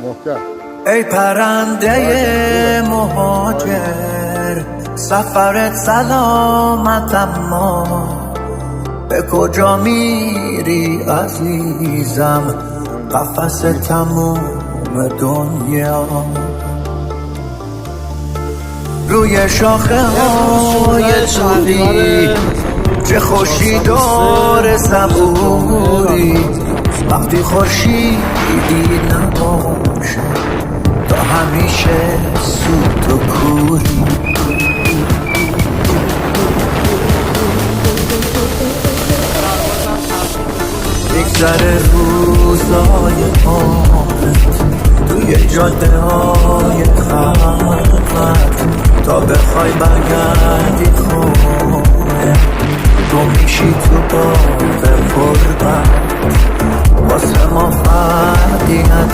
محکم. ای پرنده مهاجر سفرت سلامت، اما به کجا میری عزیزم؟ قفس تموم دنیا روی شاخه های توری، چه خوشی داره صبوری وقتی خورشیدی نباشه، تا همیشه سوت و کوری. بگذره روزای عمرت توی جاده های خلوت، تا بخوای برگردی خونه تو میشی تو باغ پربرگ. واسه ما فردی نداره